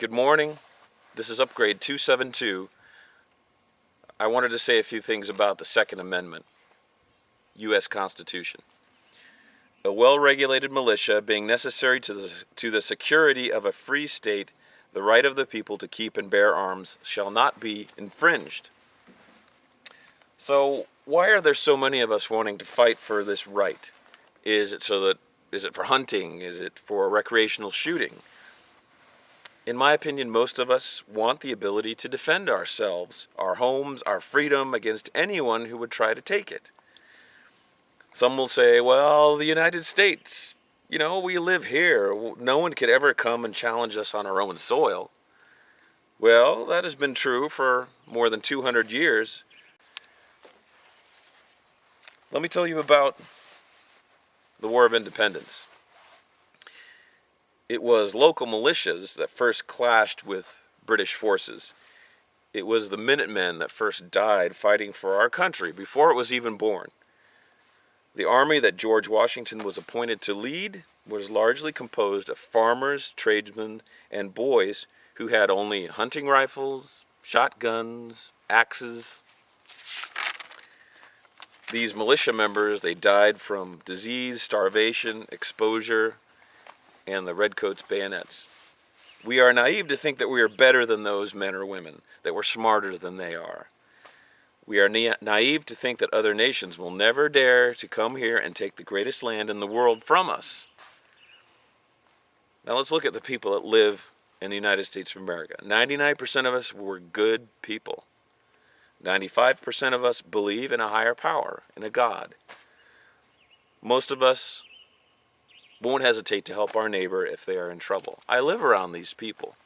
Good morning. This is Upgrade 272. I wanted to say a few things about the Second Amendment, U.S. Constitution. A well-regulated militia being necessary to the security of a free state, the right of the people to keep and bear arms shall not be infringed. So, why are there so many of us wanting to fight for this right? Is it for hunting? Is it for recreational shooting? In my opinion, most of us want the ability to defend ourselves, our homes, our freedom against anyone who would try to take it. Some will say, well, the United States, we live here. No one could ever come and challenge us on our own soil. Well, that has been true for more than 200 years. Let me tell you about the War of Independence. It was local militias that first clashed with British forces. It was the Minutemen that first died fighting for our country before it was even born. The army that George Washington was appointed to lead was largely composed of farmers, tradesmen, and boys who had only hunting rifles, shotguns, axes. These militia members, they died from disease, starvation, exposure, and the redcoats' bayonets. We are naive to think that we are better than those men or women, that we're smarter than they are. We are naive to think that other nations will never dare to come here and take the greatest land in the world from us. Now let's look at the people that live in the United States of America. 99% of us were good people. 95% of us believe in a higher power, in a God. Most of us won't hesitate to help our neighbor if they are in trouble. I live around these people.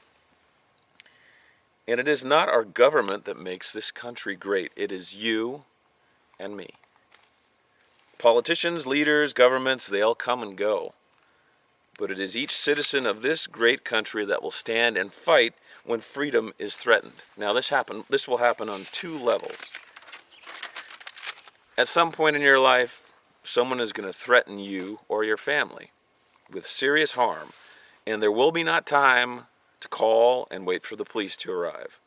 And it is not our government that makes this country great. It is you and me. Politicians, leaders, governments, they all come and go. But it is each citizen of this great country that will stand and fight when freedom is threatened. Now this will happen on two levels. At some point in your life, someone is going to threaten you or your family with serious harm, and there will be not time to call and wait for the police to arrive.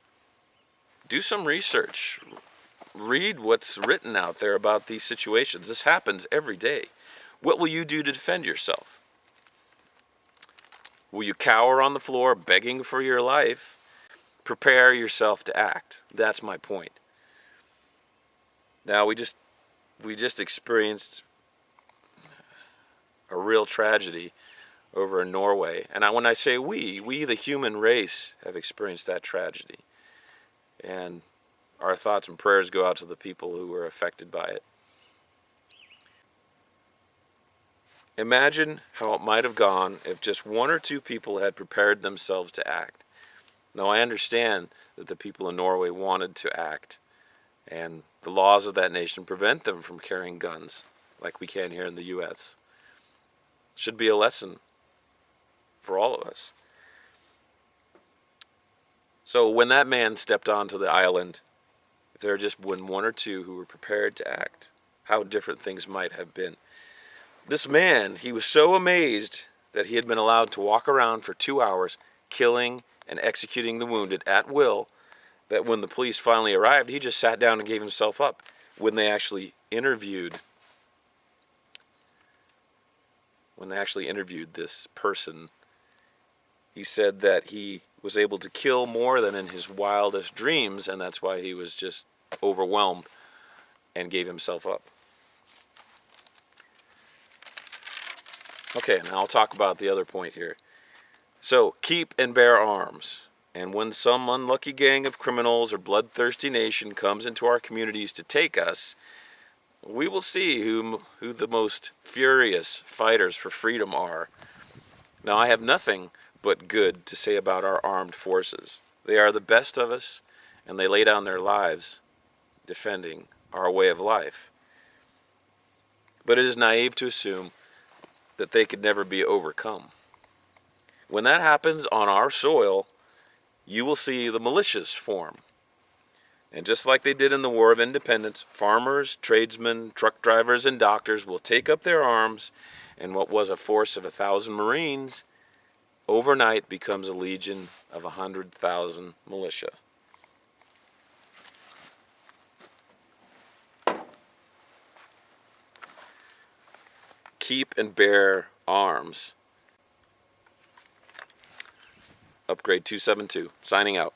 Do some research. Read what's written out there about these situations. This happens every day. What will you do to defend yourself? Will you cower on the floor begging for your life? Prepare yourself to act. That's my point. Now we just experienced a real tragedy over in Norway. And when I say we the human race have experienced that tragedy. And our thoughts and prayers go out to the people who were affected by it. Imagine how it might have gone if just one or two people had prepared themselves to act. Now I understand that the people in Norway wanted to act, and the laws of that nation prevent them from carrying guns like we can here in the U.S. Should be a lesson for all of us. So when that man stepped onto the island, if there had just been one or two who were prepared to act, how different things might have been. This man, he was so amazed that he had been allowed to walk around for 2 hours, killing and executing the wounded at will, that when the police finally arrived, he just sat down and gave himself up. When they actually interviewed this person, he said that he was able to kill more than in his wildest dreams, and that's why he was just overwhelmed and gave himself up. Okay, now I'll talk about the other point here. So, keep and bear arms. And when some unlucky gang of criminals or bloodthirsty nation comes into our communities to take us, we will see who the most furious fighters for freedom are. Now, I have nothing but good to say about our armed forces. They are the best of us, and they lay down their lives defending our way of life. But it is naive to assume that they could never be overcome. When that happens on our soil, you will see the militias form. And just like they did in the War of Independence, farmers, tradesmen, truck drivers, and doctors will take up their arms, and what was a force of 1,000 Marines overnight becomes a legion of 100,000 militia. Keep and bear arms. Upgrade 272, signing out.